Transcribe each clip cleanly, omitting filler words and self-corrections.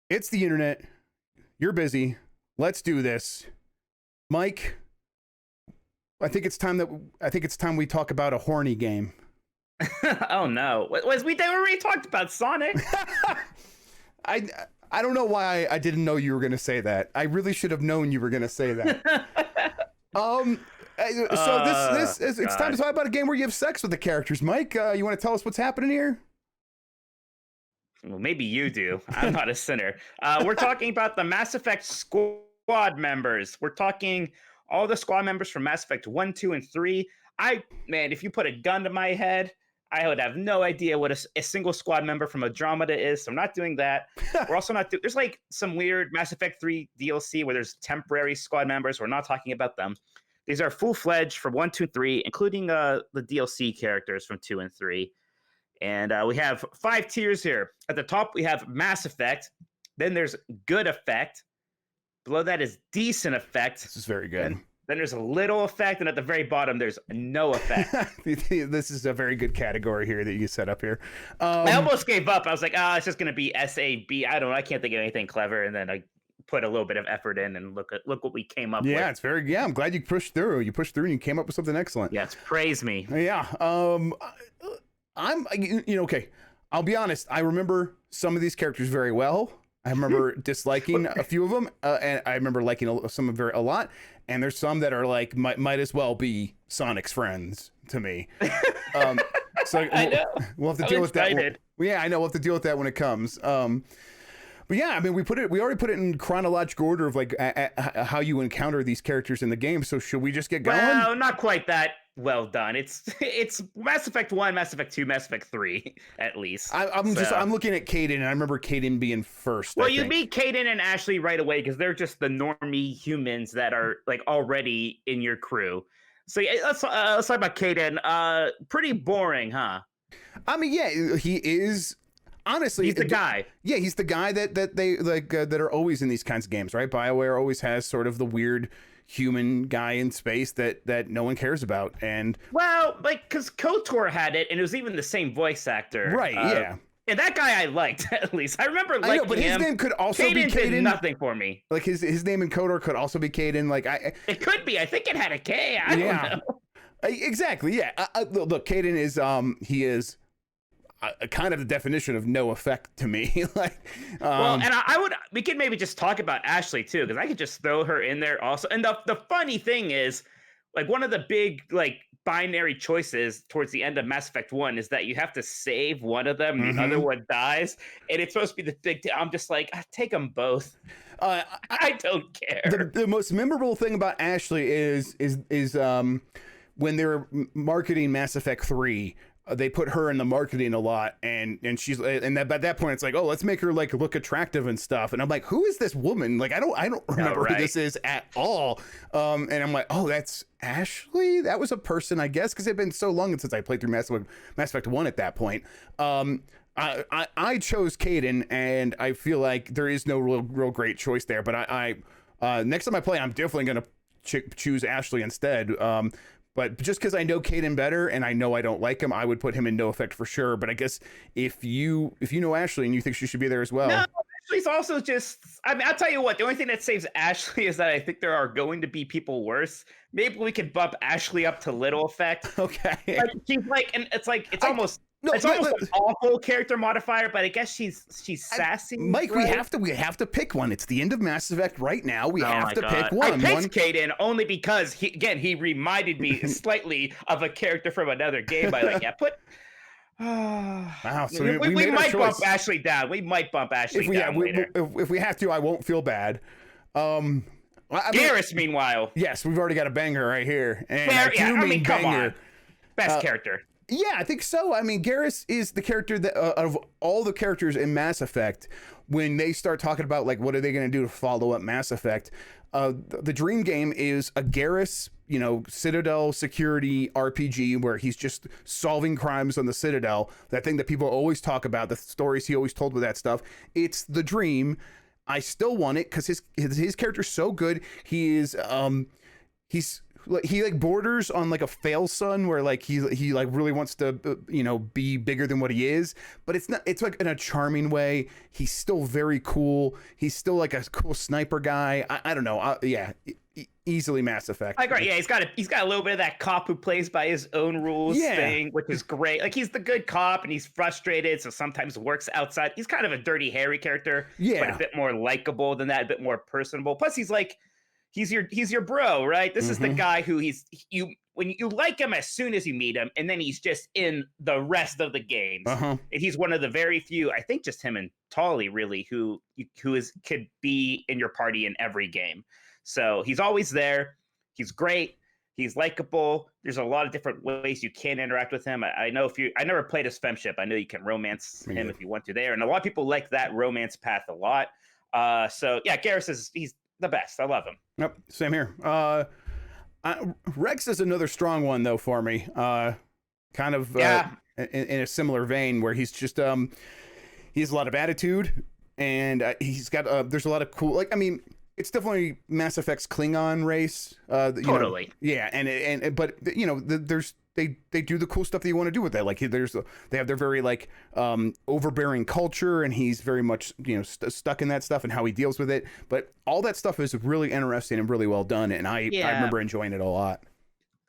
It's the internet. You're busy. Let's do this. Mike, I think it's time we talk about a horny game. Oh no. We already talked about Sonic. I don't know why I didn't know you were going to say that. I really should have known you were going to say that. So it's time to talk about a game where you have sex with the characters. Mike, you want to tell us what's happening here? Well, maybe you do. I'm not a sinner. We're talking about the Mass Effect squad members. We're talking all the squad members from Mass Effect 1, 2, and 3. Man, if you put a gun to my head, I would have no idea what a single squad member from Andromeda is, so I'm not doing that. We're also not there's like some weird Mass Effect 3 DLC where there's temporary squad members. We're not talking about them. These are full-fledged for 1, 2, 3, including the DLC characters from 2 and 3. And we have 5 tiers here. At the top, we have Mass Effect. Then there's Good Effect. Below that is Decent Effect. This is very good. Then there's a Little Effect, and at the very bottom, there's No Effect. This is a very good category here that you set up here. I almost gave up. I was like, it's just going to be SAB. I don't know. I can't think of anything clever. And then I put a little bit of effort in and look what we came up with. Yeah, it's very, I'm glad you pushed through. You pushed through and you came up with something excellent. Yes, praise me. Yeah. Okay. I'll be honest. I remember some of these characters very well. I remember disliking a few of them, and I remember liking some of them a lot. And there's some that are like might as well be Sonic's friends to me. So I know. We'll have to deal with that. Yeah, I know. We'll have to deal with that when it comes. But yeah, I mean, we already put it in chronological order of like how you encounter these characters in the game. So should we just get going? Well, not quite that well done. It's Mass Effect 1, Mass Effect 2, Mass Effect 3, at least. I'm looking at Kaidan, and I remember Kaidan being first. Well, you meet Kaidan and Ashley right away because they're just the normie humans that are like already in your crew. So yeah, let's talk about Kaidan. Pretty boring, huh? I mean, yeah, he is. Honestly, he's the guy. Yeah, he's the guy that they like that are always in these kinds of games, right? BioWare always has sort of the weird human guy in space that no one cares about. And well, like because KOTOR had it, and it was even the same voice actor, right? Yeah. And that guy I liked, at least. I remember liking him. I know, but his name could also be Kaidan. Did nothing for me. Like his name in KOTOR could also be Kaidan. Like it could be. I think it had a K. I don't know. Exactly. Yeah. Look, Kaidan is he is kind of the definition of no effect to me. Like, well, and we could maybe just talk about Ashley too, because I could just throw her in there also. And the funny thing is, like, one of the big like binary choices towards the end of Mass Effect 1 is that you have to save one of them, the other one dies, and it's supposed to be the big. I'm just like, take them both. I don't care. The most memorable thing about Ashley is when they were marketing Mass Effect 3. They put her in the marketing a lot, and she's at that point it's like, oh, let's make her like look attractive and stuff. And I'm like, who is this woman? Like, I don't remember who this is at all. And I'm like, oh, that's Ashley. That was a person, I guess, because it's been so long since I played through Mass Effect 1 at that point. I chose Kaidan, and I feel like there is no real great choice there. But I next time I play, I'm definitely gonna choose Ashley instead. But just because I know Kaidan better and I know I don't like him, I would put him in no effect for sure. But I guess if you know Ashley and you think she should be there as well. No, Ashley's also just, I mean, I'll tell you what, the only thing that saves Ashley is that I think there are going to be people worse. Maybe we could bump Ashley up to little effect. Okay. Like, she's like, and it's like, it's almost an awful character modifier, but I guess she's sassy. Mike, right? we have to pick one. It's the end of Mass Effect right now. We have to pick one. I picked Kaidan only because he reminded me slightly of a character from another game. I like, wow, so we might bump Ashley down. We might bump Ashley down later. If we have to, I won't feel bad. Garrus, meanwhile. Yes, we've already got a banger right here. And come on. Best character. Yeah, I think so. I mean, Garrus is the character that of all the characters in Mass Effect, when they start talking about like what are they going to do to follow up Mass Effect, the dream game is a Garrus, Citadel security RPG where he's just solving crimes on the Citadel. That thing that people always talk about, the stories he always told with that stuff. It's the dream. I still want it because his character's so good. He is he's like he like borders on like a fail son where like he like really wants to be bigger than what he is, but it's not, it's like in a charming way. He's still very cool. He's still like a cool sniper guy. I don't know. Easily Mass Effect. I agree. Yeah, he's got a little bit of that cop who plays by his own rules thing, which is great. Like he's the good cop and he's frustrated, so sometimes works outside. He's kind of a dirty Harry character, but a bit more likable than that, a bit more personable. Plus he's like he's your bro, right? This is the guy who when you like him as soon as you meet him, and then he's just in the rest of the games. And he's one of the very few, I think just him and Tali really, who could be in your party in every game. So he's always there. He's great. He's likable. There's a lot of different ways you can interact with him. I know I never played as Femship. I know you can romance him if you want to there. And a lot of people like that romance path a lot. So yeah, Garrus he's the best. I love him. Yep. Same here. Wrex is another strong one though for me. Kind of in a similar vein where he's just he has a lot of attitude and he's got there's a lot of cool, like, I mean, it's definitely Mass Effect's Klingon race. Totally. But they do the cool stuff that you want to do with that. Like they have their very like overbearing culture, and he's very much stuck in that stuff and how he deals with it. But all that stuff is really interesting and really well done, and I remember enjoying it a lot.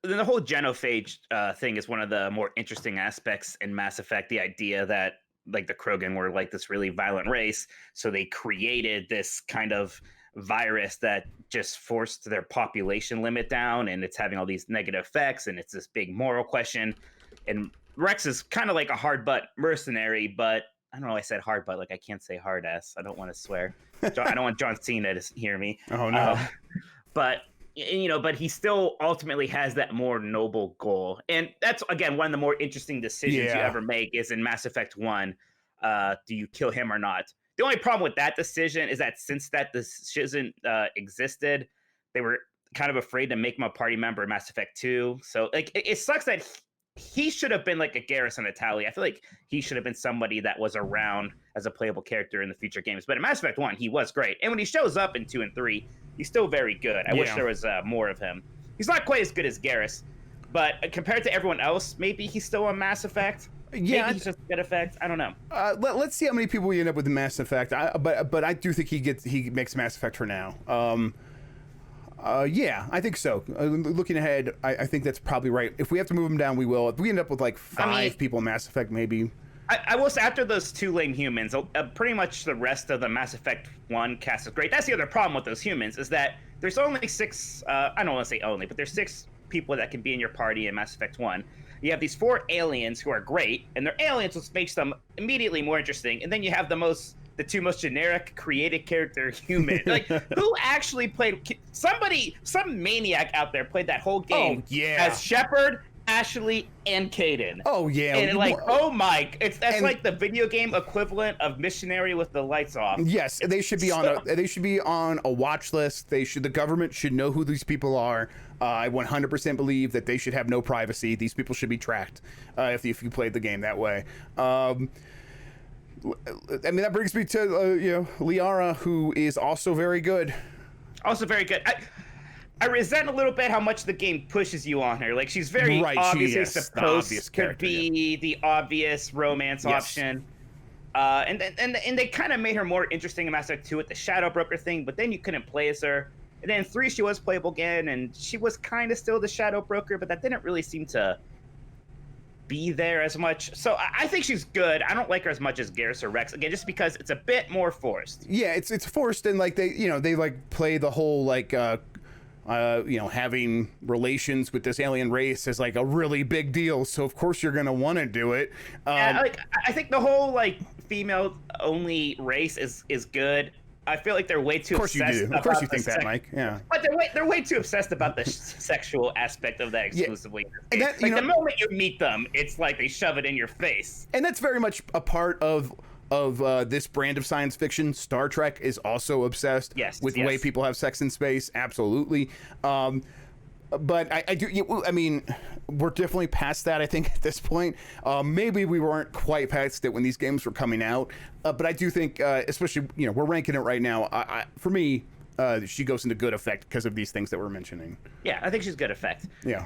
Then the whole genophage thing is one of the more interesting aspects in Mass Effect. The idea that like the Krogan were like this really violent race, so they created this kind of virus that just forced their population limit down, and it's having all these negative effects, and it's this big moral question. And Wrex is kind of like a hard butt mercenary, but I don't know, I said hard butt, like I can't say hard ass. I don't want to swear. I don't want John Cena to hear me. Oh no. But he still ultimately has that more noble goal. And that's, again, one of the more interesting decisions you ever make is in Mass Effect 1. Do you kill him or not? The only problem with that decision is that since that decision existed, they were kind of afraid to make him a party member in Mass Effect 2. So like it sucks that he should have been like a Garrus and a Tali. I feel like he should have been somebody that was around as a playable character in the future games. But in Mass Effect 1, he was great. And when he shows up in 2 and 3, he's still very good. I wish there was more of him. He's not quite as good as Garrus, but compared to everyone else, maybe he's still a Mass Effect. Yeah, maybe he's just a good effect. I don't know. Let's see how many people we end up with in Mass Effect. But I do think he makes Mass Effect for now. Yeah, I think so. Looking ahead, I think that's probably right. If we have to move him down, we will. If we end up with like 5 people in Mass Effect, maybe. I will say, after those 2 lame humans, pretty much the rest of the Mass Effect 1 cast is great. That's the other problem with those humans, is that there's only 6, I don't want to say only, but there's 6 people that can be in your party in Mass Effect 1. You have these 4 aliens who are great, and they're aliens, which makes them immediately more interesting. And then you have the 2 most generic created character human. Like, who actually played? Some maniac out there played that whole game as Shepard, Ashley, and Kaidan. Oh yeah, and like, oh my, that's like the video game equivalent of Missionary with the lights off. Yes, they should be on a watch list. The government should know who these people are. I 100% believe that they should have no privacy. These people should be tracked if you played the game that way. I mean, that brings me to Liara, who is also very good. Also very good. I resent a little bit how much the game pushes you on her. Like, she's very obviously supposed to be the obvious romance option. And they kind of made her more interesting in Mass Effect 2 with the Shadow Broker thing, but then you couldn't play as her. And then in 3, she was playable again, and she was kind of still the Shadow Broker, but that didn't really seem to be there as much. So I think she's good. I don't like her as much as Garrus or Wrex, again, just because it's a bit more forced. Yeah, it's forced, and like they like play the whole like having relations with this alien race is like a really big deal. So of course you're gonna want to do it. I think the whole like female only race is good. I feel like they're way too obsessed. Of course you do. Of course you think that, Mike. Yeah. But they're way too obsessed about the sexual aspect of that exclusively. Yeah. And the moment you meet them, it's like they shove it in your face. And that's very much a part of this brand of science fiction. Star Trek is also obsessed with the way people have sex in space. Absolutely. But I mean, we're definitely past that, I think, at this point. Maybe we weren't quite past it when these games were coming out. But I do think, especially, we're ranking it right now. For me, she goes into good effect because of these things that we're mentioning. Yeah, I think she's good effect. Yeah.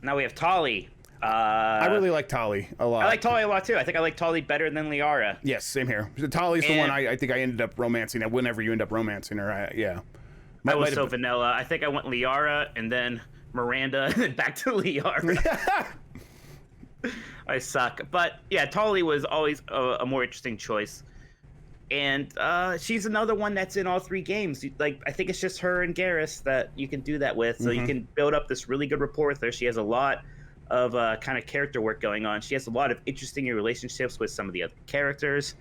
Now we have Tali. I really like Tali a lot. I like Tali a lot too. I think I like Tali better than Liara. Yes, same here. Tali's the one I think I ended up romancing. Whenever you end up romancing her, yeah. I was so vanilla. I think I went Liara and then Miranda and then back to Liara. I suck. But yeah, Tali was always a more interesting choice. And she's another one that's in all 3 games. Like, I think it's just her and Garrus that you can do that with. So you can build up this really good rapport with her. She has a lot of kind of character work going on. She has a lot of interesting relationships with some of the other characters.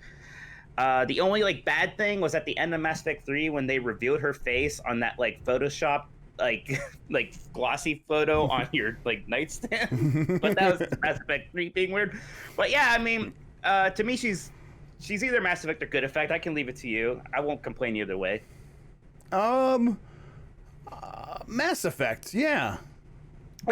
The only like bad thing was at the end of Mass Effect 3 when they revealed her face on that like Photoshop like glossy photo on your like nightstand. But that was Mass Effect 3 being weird. But yeah, I mean, to me she's either Mass Effect or good effect. I can leave it to you. I won't complain either way. Mass Effect, yeah.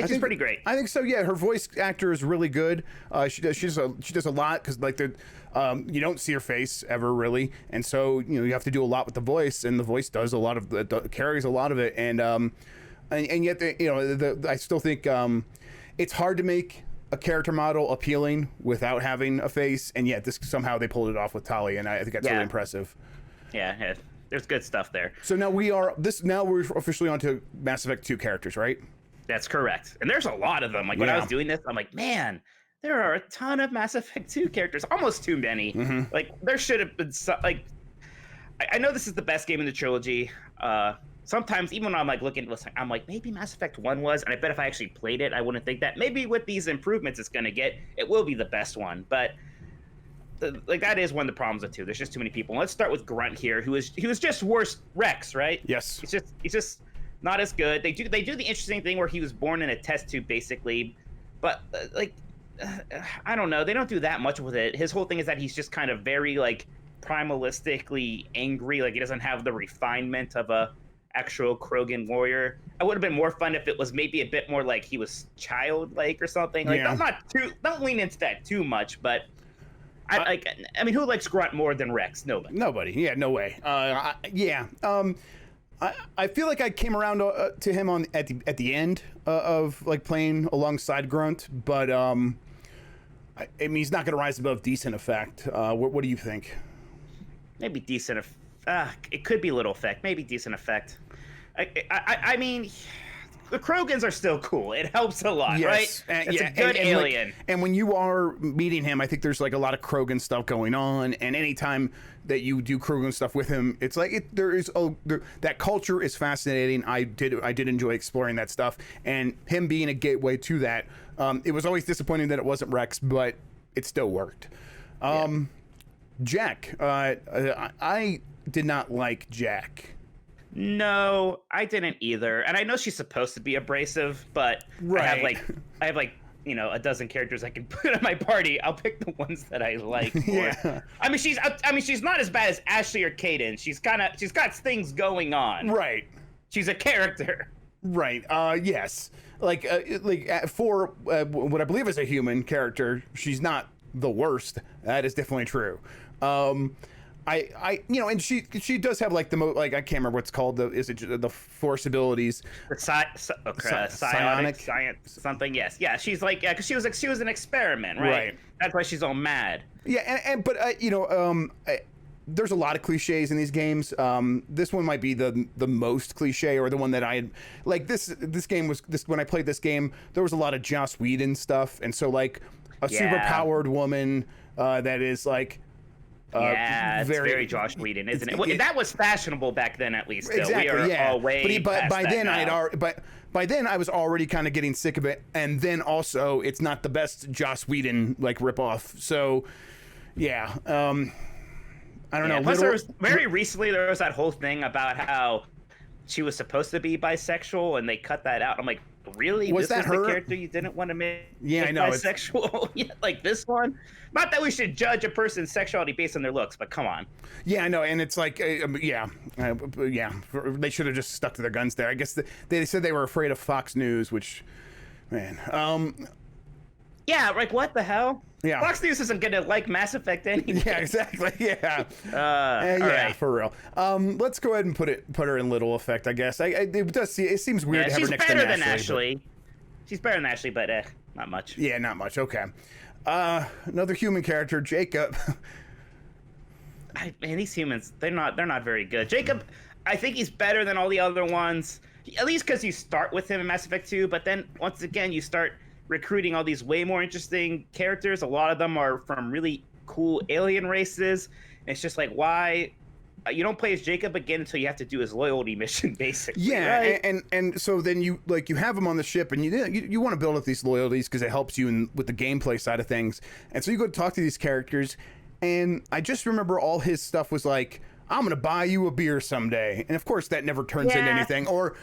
She's pretty great. I think so. Yeah, her voice actor is really good. She does a lot because like you don't see her face ever really, and so you have to do a lot with the voice, and the voice does a lot of carries a lot of it, and yet I still think it's hard to make a character model appealing without having a face, and yet somehow they pulled it off with Tali, and I think that's really impressive. Yeah, there's good stuff there. So now we're officially onto Mass Effect 2 characters, right? That's correct. And there's a lot of them. Like when I was doing this, I'm like, man, there are a ton of Mass Effect 2 characters, almost too many. Like there should have been like, I know this is the best game in the trilogy. Sometimes even when I'm like looking, I'm like, maybe Mass Effect 1 was, and I bet if I actually played it, I wouldn't think that. Maybe with these improvements it will be the best one. But like that is one of the problems with 2. There's just too many people. Let's start with Grunt here, who was just worse Wrex, right? Yes. He's just not as good. They do the interesting thing where he was born in a test tube basically, but I don't know. They don't do that much with it. His whole thing is that he's just kind of very like primalistically angry. Like he doesn't have the refinement of a actual Krogan warrior. It would have been more fun if it was maybe a bit more like he was childlike or something. Like don't lean into that too much, but I mean, who likes Grunt more than Wrex? Nobody. Yeah, no way. I feel like I came around to him at the end of like playing alongside Grunt, but I mean he's not going to rise above decent effect. What do you think? Maybe decent. It could be little effect. Maybe decent effect. I mean, the Krogans are still cool. It helps a lot, right? It's a good alien. And when you are meeting him, I think there's like a lot of Krogan stuff going on. And anytime that you do Krogan stuff with him, it's like that culture is fascinating. I did enjoy exploring that stuff, and him being a gateway to that. It was always disappointing that it wasn't Wrex, but it still worked. Jack, I did not like Jack. No, I didn't either. And I know she's supposed to be abrasive, but I have like a dozen characters I can put in my party. I'll pick the ones that I like. Yeah. I mean, she's not as bad as Ashley or Kaden. She's got things going on. Right. She's a character. Right. Yes. For what I believe is a human character, she's not the worst. That is definitely true. And she does have like the I can't remember what's called, the force abilities. Psionic science something. Yes, yeah. She's like because she was an experiment, right? That's why she's all mad. Yeah, but there's a lot of cliches in these games. This one might be the most cliche, or the one that I had like. This game was when I played this game, there was a lot of Joss Whedon stuff, and so like a super powered woman that is like. It's very Joss Whedon, isn't it? Well, that was fashionable back then, at least. Exactly. We are all way but by then now. by then I was already kind of getting sick of it, and then also it's not the best Joss Whedon like ripoff. So, yeah, I don't know. Plus, very recently there was that whole thing about how she was supposed to be bisexual, and they cut that out. I'm like, really? Was that her? The character you didn't want to make? Yeah, I know. Bisexual? Like this one? Not that we should judge a person's sexuality based on their looks, but come on. Yeah, I know, and it's like, they should have just stuck to their guns there. I guess they said they were afraid of Fox News, which, man, Yeah, like what the hell? Yeah. Fox News isn't gonna like Mass Effect anyway. Yeah, exactly. Yeah. All right. For real. Let's go ahead and put her in little effect, I guess. It seems weird to have her next to She's better than Ashley. Ashley. She's better than Ashley, but not much. Yeah, not much. Okay. Another human character, Jacob. Man, these humans, they're not very good. Jacob, I think he's better than all the other ones, at least because you start with him in Mass Effect 2, but then once again you start recruiting all these way more interesting characters. A lot of them are from really cool alien races. And it's just like, why? You don't play as Jacob again until you have to do his loyalty mission, basically. Yeah, right? and so then you have him on the ship, and you want to build up these loyalties because it helps you with the gameplay side of things. And so you go to talk to these characters, and I just remember all his stuff was like, I'm gonna buy you a beer someday, and of course that never turns into anything. Or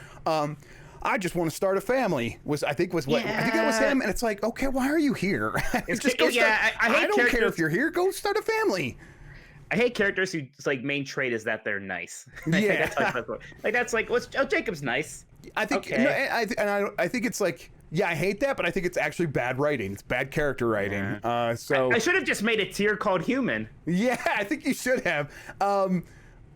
I just want to start a family. I think that was him, and it's like, okay, why are you here? Just go start. I don't care if you're here. Go start a family. I hate characters whose like main trait is that they're nice. Yeah, that's like Jacob's nice. I think, okay. I think it's like, yeah, I hate that, but I think it's actually bad writing. It's bad character writing. So I should have just made a tier called human. Yeah, I think you should have.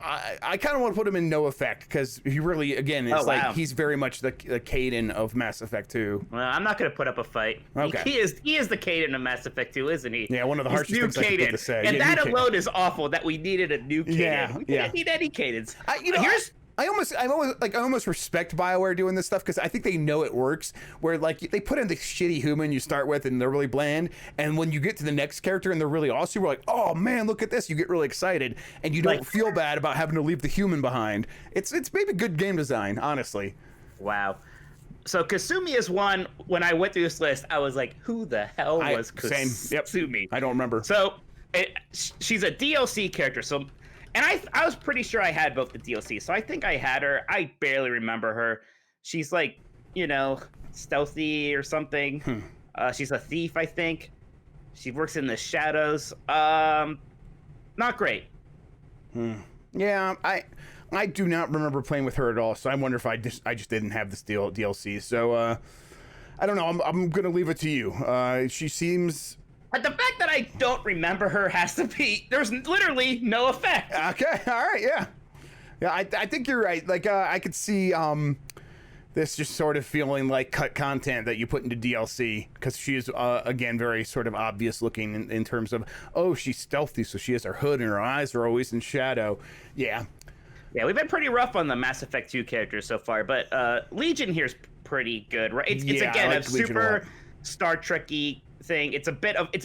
I kind of want to put him in no effect because he really, again, it's he's very much the Kaidan of Mass Effect 2. Well, I'm not going to put up a fight. Okay. He is the Kaidan of Mass Effect 2, isn't he? Yeah, one of the harshest things I could say. And that alone is awful that we needed a new Kaidan. Yeah, we didn't need any Kaidans. I almost respect BioWare doing this stuff because I think they know it works. Where like they put in the shitty human you start with and they're really bland, and when you get to the next character and they're really awesome, we're like, oh man, look at this! You get really excited, and you don't feel bad about having to leave the human behind. It's maybe good game design, honestly. Wow. So Kasumi is one. When I went through this list, I was like, who the hell was Kasumi? Yep. I don't remember. So she's a DLC character. So. And I was pretty sure I had both the DLC, so I think I had her. I barely remember her. She's like, stealthy or something. She's a thief, I think. She works in the shadows. Not great. Yeah, I do not remember playing with her at all, so I wonder if I just didn't have this DLC. So I don't know. I'm gonna leave it to you. She seems. But the fact that I don't remember her has to be, there's literally no effect. Okay, all right, yeah. I think you're right. Like, I could see this just sort of feeling like cut content that you put into DLC, because she is, again, very sort of obvious looking in terms of, oh, she's stealthy, so she has her hood and her eyes are always in shadow. Yeah. Yeah, we've been pretty rough on the Mass Effect 2 characters so far, but Legion here's pretty good, right? It's again, a super Star Trek-y thing. It's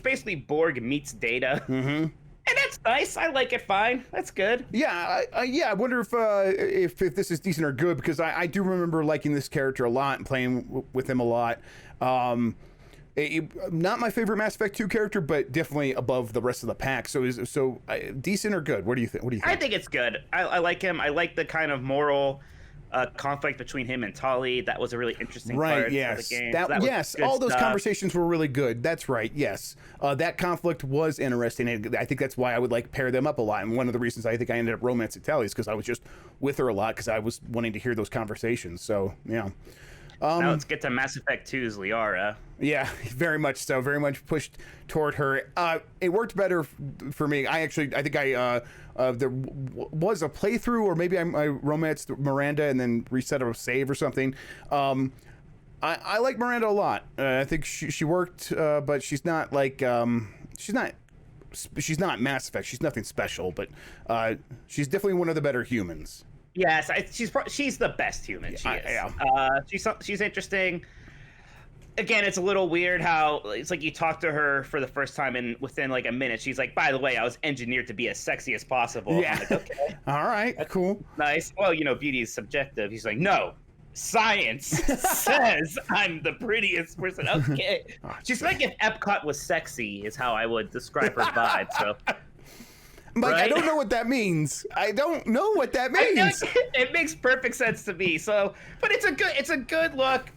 basically Borg meets Data. Mm-hmm. And that's nice. I like it fine. That's good. Yeah, I wonder if this is decent or good, because I do remember liking this character a lot and playing with him a lot. Not my favorite Mass Effect 2 character, but definitely above the rest of the pack. So decent or good? What do you think? I think it's good. I like him. I like the kind of moral conflict between him and Tali. That was a really interesting part of the game. Yes, all those conversations were really good. That's right. Yes, that conflict was interesting. And I think that's why I would pair them up a lot. And one of the reasons I think I ended up romancing Tali is because I was just with her a lot because I was wanting to hear those conversations. So yeah. Now let's get to Mass Effect 2's Liara. Yeah, very much so. Very much pushed toward her. It worked better for me. I think there was a playthrough, or maybe I romanced Miranda and then reset a save or something. I like Miranda a lot. I think she worked, but she's not she's not Mass Effect. She's nothing special, but she's definitely one of the better humans. Yes, she's the best human. She is. Yeah. She's interesting. Again, it's a little weird how it's like you talk to her for the first time and within a minute, she's like, by the way, I was engineered to be as sexy as possible. Yeah. Like, okay. All right. That's cool. Nice. Well, beauty is subjective. He's like, no, science says I'm the prettiest person. Okay. She's like if Epcot was sexy is how I would describe her vibe. So. Mike, right? I don't know what that means. I don't know what that means. It makes perfect sense to me. So, but it's a good look.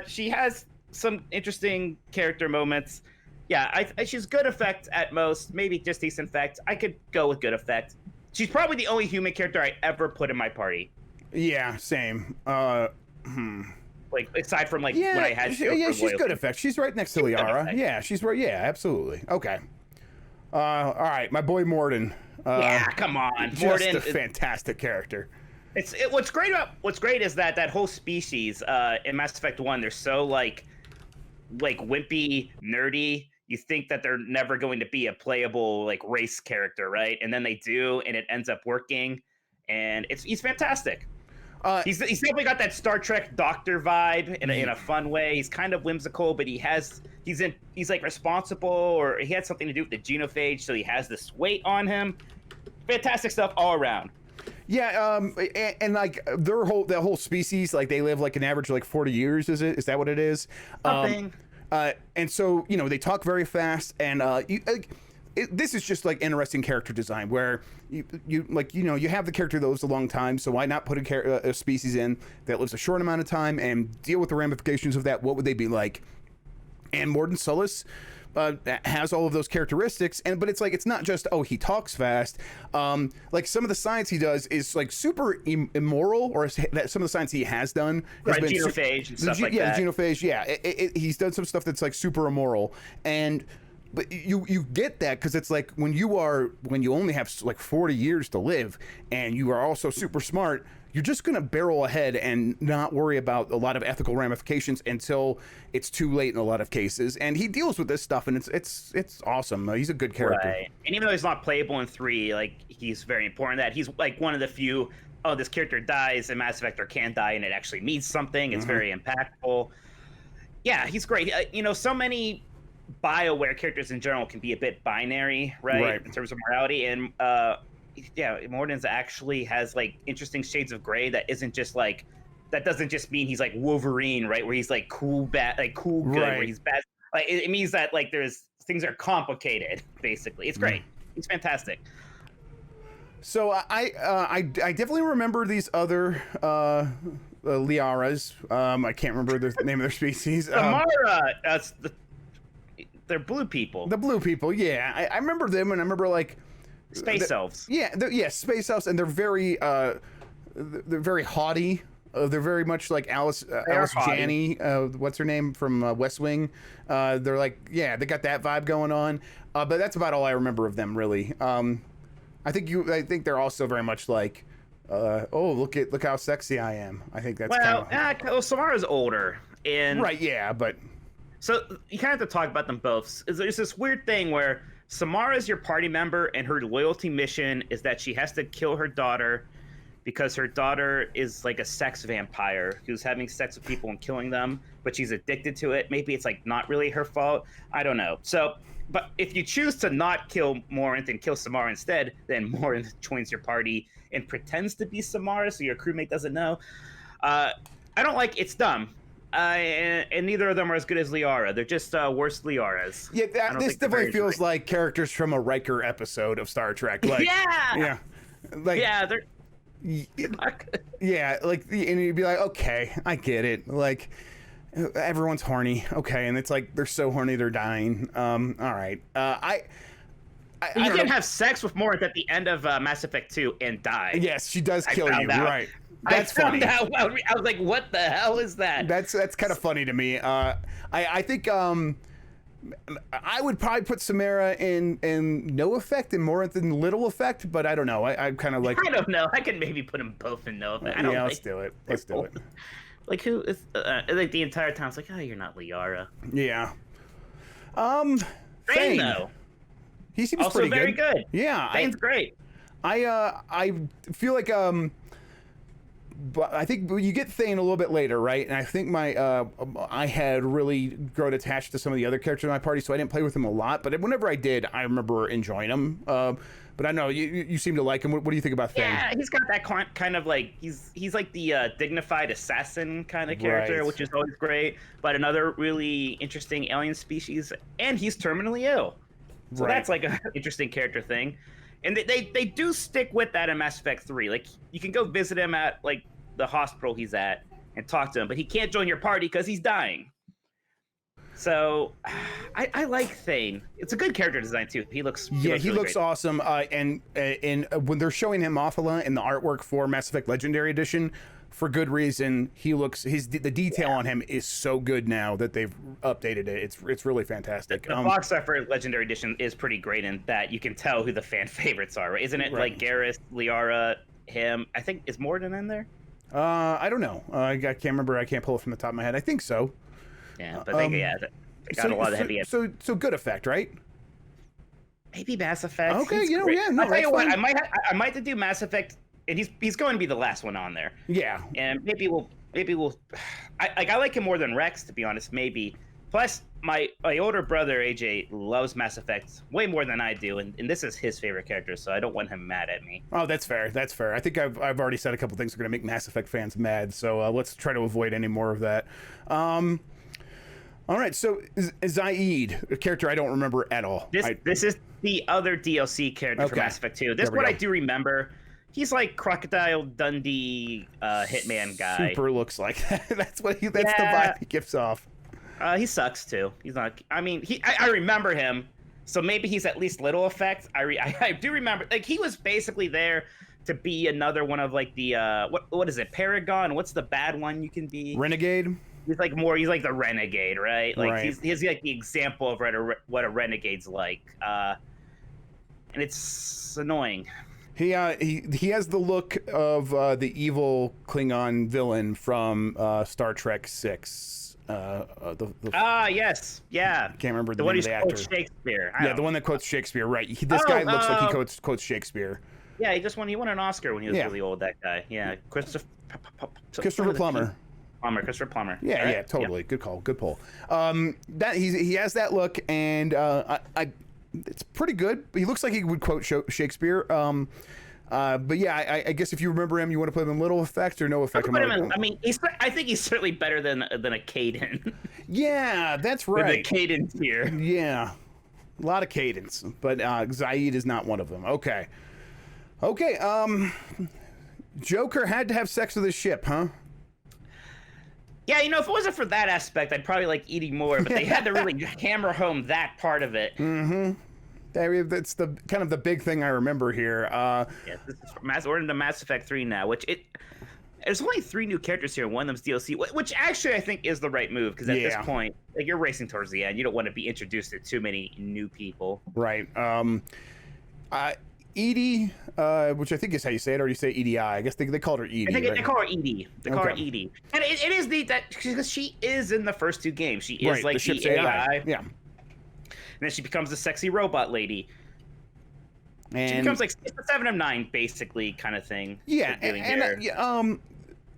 She has some interesting character moments. Yeah, she's good effect at most, maybe just decent effect. I could go with good effect. She's probably the only human character I ever put in my party. Yeah, same. Like aside from like when I had she's good effect. She's right next to Liara. Yeah, she's right. Yeah, absolutely. Okay. All right, my boy Mordin. Yeah, come on, just Mordin. A fantastic character. What's great is that whole species in Mass Effect 1, they're so like wimpy, nerdy. You think that they're never going to be a playable like race character, right? And then they do, and it ends up working, and he's fantastic. He's definitely got that Star Trek Doctor vibe in a fun way. He's kind of whimsical, but he's like responsible, or he had something to do with the genophage, so he has this weight on him. Fantastic stuff all around. Yeah, and like that whole species, like they live like an average of like 40 years. Is that what it is? Something. And so they talk very fast, and this is just like interesting character design where you have the character that lives a long time, so why not put a species in that lives a short amount of time and deal with the ramifications of that? What would they be like? And Mordin Solus has all of those characteristics, but it's like it's not just he talks fast. Like some of the science he does is like super immoral, or that some of the science he has done has been genophage and stuff like that. The genophage, yeah. He's done some stuff that's like super immoral, but you get that because it's like when you only have like 40 years to live, and you are also super smart. You're just going to barrel ahead and not worry about a lot of ethical ramifications until it's too late in a lot of cases. And he deals with this stuff, and it's awesome. He's a good character. Right. And even though he's not playable in 3, like he's very important that he's like one of the few, this character dies in Mass Effect or can die, and it actually means something. It's very impactful. Yeah, he's great. So many BioWare characters in general can be a bit binary, right? In terms of morality. And Mordin's actually has like interesting shades of gray that isn't just like that doesn't just mean he's like Wolverine, right? Where he's like cool bad, like cool good, where he's bad. Like it means that like there's things are complicated. Basically, it's great. He's fantastic. So I definitely remember these other Liaras. I can't remember the name of their species. Samara, they're blue people. The blue people, yeah. I remember them, and I remember like. Space elves. Yeah, space elves, and they're very haughty. They're very much like Alice Janney. What's her name from West Wing? They're like, they got that vibe going on. But that's about all I remember of them, really. I think they're also very much like, look how sexy I am. I think that's Samara's older, and right, yeah, but so you kind of have to talk about them both. There's this weird thing where Samara is your party member, and her loyalty mission is that she has to kill her daughter because her daughter is like a sex vampire who's having sex with people and killing them, but she's addicted to it. Maybe it's like not really her fault. I don't know. So, but if you choose to not kill Morinth and kill Samara instead, then Morinth joins your party and pretends to be Samara so your crewmate doesn't know. I don't like it's dumb. And neither of them are as good as Liara. They're just worse Liaras. Yeah, this definitely feels like characters from a Riker episode of Star Trek. Like, yeah, they're like, and you'd be like, okay, I get it. Like, everyone's horny, okay, and it's like they're so horny they're dying. All right, you can have sex with Morinth at the end of Mass Effect 2 and die. Yes, she does kill you, right? That's funny. I was like, what the hell is that? That's kind of funny to me. I think I would probably put Samara in no effect and Morinth in little effect, but I don't know. I kind of like. I don't know. I could maybe put them both in no effect. Let's do it. Let's do it. Like who is like the entire time? It's like, you're not Liara. Yeah. Thane though. He seems also pretty very good. Yeah, Thane's great. I feel like but I think you get Thane a little bit later, right? And I think I had really grown attached to some of the other characters in my party, so I didn't play with him a lot. But whenever I did, I remember enjoying him. But I know you seem to like him. What do you think about Thane? Yeah, he's got that kind of like he's like the dignified assassin kind of character, right, which is always great. But another really interesting alien species, and he's terminally ill, so that's like an interesting character thing. And they do stick with that in Mass Effect 3. Like, you can go visit him at, like, the hospital he's at and talk to him, but he can't join your party because he's dying. So I like Thane. It's a good character design too. He looks he really looks great. awesome. And when they're showing him off a lot in the artwork for Mass Effect Legendary Edition, for good reason, the detail on him is so good now that they've updated it. It's really fantastic. The box art for Legendary Edition is pretty great in that you can tell who the fan favorites are, right? Isn't it like Garrus, Liara, him? I think, is Mordin in there? I don't know. I can't remember. I can't pull it from the top of my head. I think so. Yeah, but they got a lot of heavy. So good effect, right? Maybe Mass Effect. Okay, no, I'll tell you what, I might have to do Mass Effect, and he's going to be the last one on there. Yeah, and maybe we'll. I like him more than Wrex, to be honest. Maybe. Plus, my older brother AJ loves Mass Effect way more than I do, and this is his favorite character, so I don't want him mad at me. Oh, that's fair. That's fair. I think I've already said a couple things that are going to make Mass Effect fans mad, so let's try to avoid any more of that. All right, so Zaeed, a character I don't remember at all. This is the other DLC character for Mass Effect 2. This is what I do remember. He's like Crocodile Dundee hitman guy. Super looks like that. That's the vibe he gives off. He sucks too. He's not. I mean, I remember him, so maybe he's at least little effect. I do remember, like, he was basically there to be another one of like the what is it, Paragon? What's the bad one you can be? Renegade. He's like the renegade, right? Like he's like the example of what a renegade's like, and it's annoying. He has the look of the evil Klingon villain from Star Trek 6. Yes, yeah. Can't remember the one name who of the actor. quotes Shakespeare. The one that quotes Shakespeare. Right. This guy looks like he quotes Shakespeare. Yeah, he won an Oscar when he was really old. That guy. Yeah, Christopher Plummer. Christopher Plummer. Yeah, right? yeah, totally. Yeah. Good call. Good pull. That he has that look, and it's pretty good. He looks like he would quote Shakespeare. But yeah, I guess if you remember him, you want to put him in little effect or no effect. I think he's certainly better than a Caden. Yeah, that's right. The cadence here. Yeah, a lot of cadence, but Zaeed is not one of them. Okay. Joker had to have sex with his ship, huh? Yeah, if it wasn't for that aspect, I'd probably like eating more. But they had to really hammer home that part of it. Mm-hmm. That's the kind of the big thing I remember here. We're into Mass Effect 3 now, there's only 3 new characters here. One of them's DLC, which actually I think is the right move, because at this point, like, you're racing towards the end. You don't want to be introduced to too many new people. Right. Edie, which I think is how you say it, or you say EDI. I guess they called her Edie. I think right? they call her Edie. They call her Edie. And it is neat that because she is in the first 2 games. She is like the ship's AI. Yeah. And then she becomes the sexy robot lady. And she becomes like 6 or 7 of 9, basically, kind of thing. Yeah, and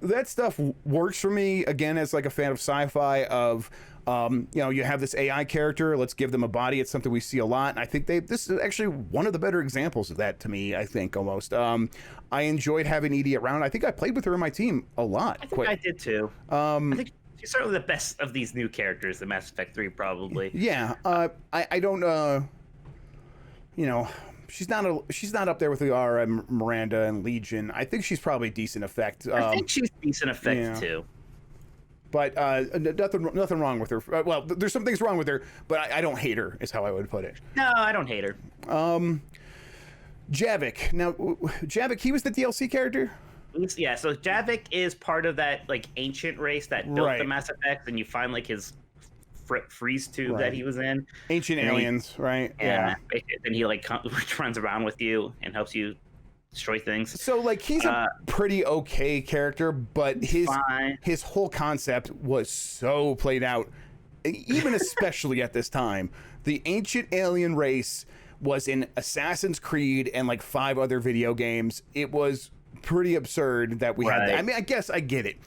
that stuff works for me, again, as like a fan of sci-fi, of you have this AI character, let's give them a body. It's something we see a lot, and I think this is actually one of the better examples of that to me, I think, almost. I enjoyed having Edie around. I think I played with her in my team a lot. I think I did too. I think she's certainly the best of these new characters in Mass Effect 3, probably. Yeah, I don't, she's not up there with Liara, Miranda, and Legion. I think she's probably decent effect. I think she's decent effect too. But nothing wrong with her. Well, there's some things wrong with her, but I don't hate her, is how I would put it. No, I don't hate her. Javik. Now, Javik, he was the DLC character? Yeah, so Javik is part of that like ancient race that built the Mass Effect, and you find like his freeze tube that he was in. Ancient aliens, right? Yeah. And he like runs around with you and helps you destroy things. So like he's a pretty okay character, but his whole concept was so played out, even especially at this time. The ancient alien race was in Assassin's Creed and like 5 other video games. It was pretty absurd that we had that. I mean, I guess I get it.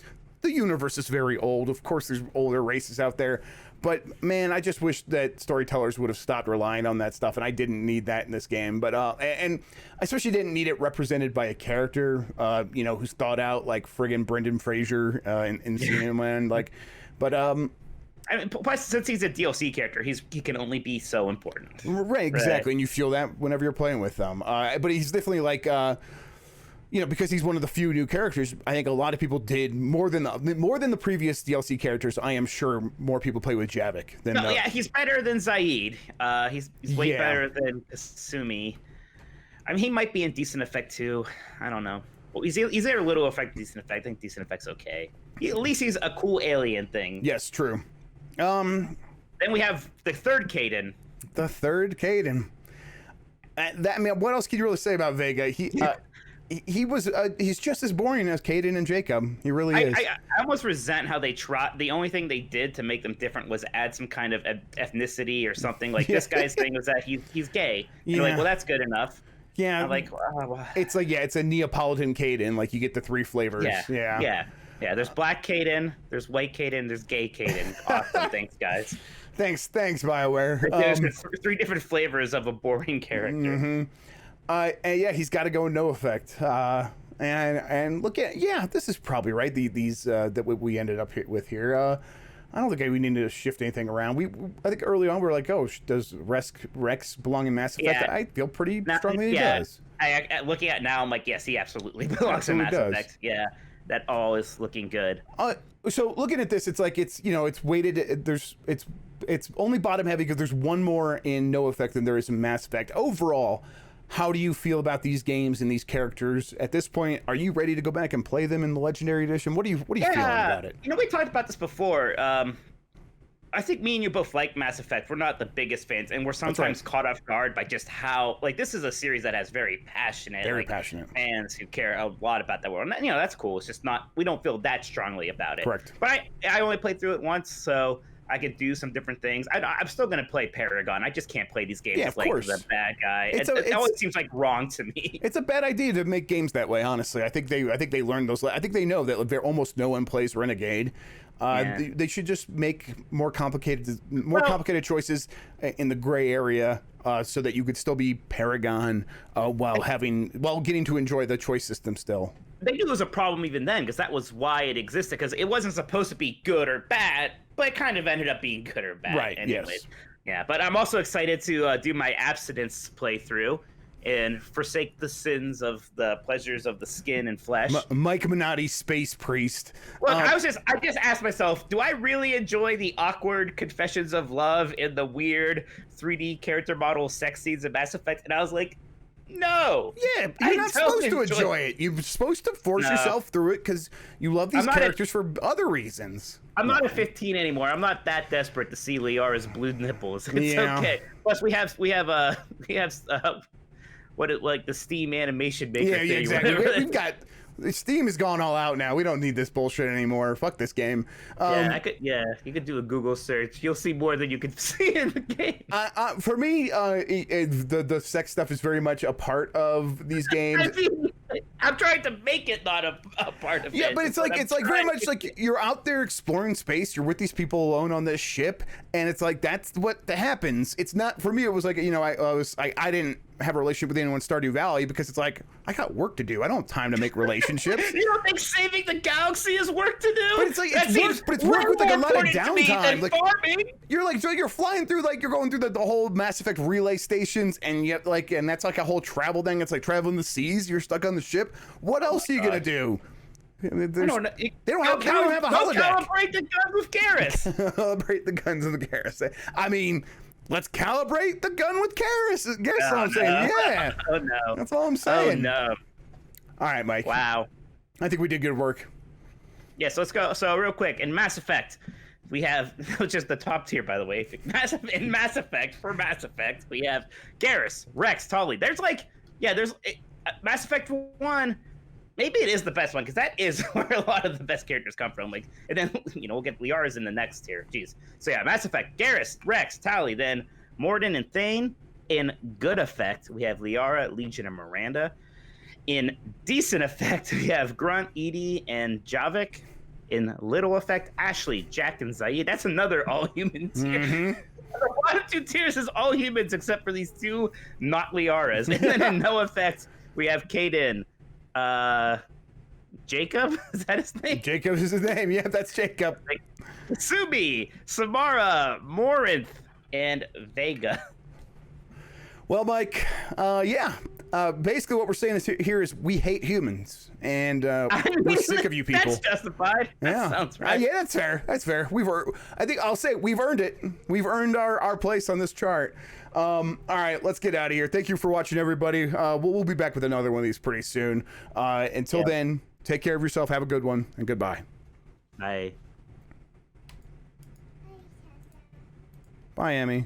The universe is very old. Of course, there's older races out there. But man, I just wish that storytellers would have stopped relying on that stuff, and I didn't need that in this game. But and I especially didn't need it represented by a character, who's thought out like friggin' Brendan Fraser in Cinema Land. Like, but I mean, plus since he's a DLC character, he can only be so important. Right, exactly, and you feel that whenever you're playing with them. But he's definitely like. because he's one of the few new characters. I think a lot of people did more than the previous DLC characters. I am sure more people play with Javik than. No, yeah, he's better than Zaeed. He's way better than Kasumi. I mean, he might be in decent effect too. I don't know. Well, he's either little effect, decent effect. I think decent effect's okay. At least he's a cool alien thing. Yes, true. Then we have the third Kaden. The third Kaden. What else can you really say about Vega? He's just as boring as Kaden and Jacob. He really is. I almost resent how they the only thing they did to make them different was add some kind of ethnicity or something. Like this guy's thing was that he's gay. Yeah. Like, well, that's good enough. Yeah. I'm like, it's like, it's a Neapolitan Kaden. Like, you get the 3 flavors. Yeah. There's black Kaden, there's white Kaden, there's gay Kaden. Awesome. Thanks, guys. Thanks, BioWare. There's 3 different flavors of a boring character. Mm-hmm. And yeah, he's got to go no effect. And look at, this is probably right. These that we ended up with here. I don't think we need to shift anything around. I think early on we were like, oh, does Wrex belong in Mass Effect? Yeah. I feel pretty strongly he does. Looking at it now, I'm like, yes, he absolutely belongs in Mass Effect. Yeah, that all is looking good. So looking at this, it's like it's weighted. It's only bottom heavy because there's one more in no effect than there is in Mass Effect. Overall, how do you feel about these games and these characters at this point? Are you ready to go back and play them in the Legendary Edition? What are you feeling about it? We talked about this before. I think me and you both like Mass Effect. We're not the biggest fans, and we're sometimes caught off guard by just how this is a series that has very passionate fans who care a lot about that world. And, that's cool. It's just we don't feel that strongly about it. Correct. But I only played through it once, so I could do some different things. I'm still going to play Paragon. I just can't play these games as a bad guy. It always seems like wrong to me. It's a bad idea to make games that way, honestly. I think they learned those. I think they know that almost no one plays Renegade. They should just make more complicated choices in the gray area so that you could still be Paragon while getting to enjoy the choice system still. They knew it was a problem even then, because that was why it existed, because it wasn't supposed to be good or bad, but it kind of ended up being good or bad. Right, anyway. yes. Yeah, but I'm also excited to do my abstinence playthrough and forsake the sins of the pleasures of the skin and flesh. Mike Minotti, Space Priest. Look, I just asked myself, do I really enjoy the awkward confessions of love in the weird 3D character model sex scenes of Mass Effect? And I was like, no. Yeah, you're not supposed to enjoy it. You're supposed to force yourself through it because you love these characters for other reasons. I'm not a 15 anymore. I'm not that desperate to see Liara's blue nipples. It's okay. Plus, we have the Steam animation maker thing. Yeah, exactly. We've got Steam has gone all out now. We don't need this bullshit anymore. Fuck this game. You could do a Google search. You'll see more than you can see in the game. For me, the sex stuff is very much a part of these games. I'm trying to make it not a part of it. Yeah, but it's like very much like you're out there exploring space. You're with these people alone on this ship, and it's like that's what happens. It's not for me. It was like I didn't have a relationship with anyone in Stardew Valley because it's like I got work to do. I don't have time to make relationships. You don't think saving the galaxy is work to do? But it's like it's work with like a lot of downtime. Like you're flying through, like you're going through the whole Mass Effect relay stations, and yet and that's like a whole travel thing. It's like traveling the seas. You're stuck on the ship. What else are you gonna do? I don't know. They don't have a holodeck. Calibrate the guns with Garrus. Calibrate the guns with Garrus. I mean, let's calibrate the gun with Garrus. Guess what I'm saying? Yeah. Oh no. That's all I'm saying. Oh no. All right, Mike. Wow. I think we did good work. Yeah, so let's go. So real quick, in Mass Effect, we have just the top tier, by the way. In Mass Effect, we have Garrus, Wrex, Tali. There's Mass Effect 1. Maybe it is the best one, because that is where a lot of the best characters come from. Like, and then we'll get Liara's in the next tier. Jeez. So yeah, Mass Effect, Garrus, Wrex, Tali, then Mordin and Thane. In good effect, we have Liara, Legion, and Miranda. In decent effect, we have Grunt, Edie, and Javik. In little effect, Ashley, Jack, and Zaeed. That's another all-human tier. Mm-hmm. The bottom 2 tiers is all humans except for these 2 not Liaras. And then in no effect, we have Kaden. Jacob? Is that his name? Jacob is his name. Yeah, that's Jacob. Kasumi, Samara, Morinth, and Vega. Well, Mike, basically what we're saying here is we hate humans, and we're sick of you people. That's justified. That sounds right. Yeah, that's fair. That's fair. I think I'll say we've earned it. We've earned our place on this chart. All right, let's get out of here. Thank you for watching, everybody. We'll be back with another one of these pretty soon. Until then, take care of yourself. Have a good one, and goodbye. Bye. Bye, Emmy.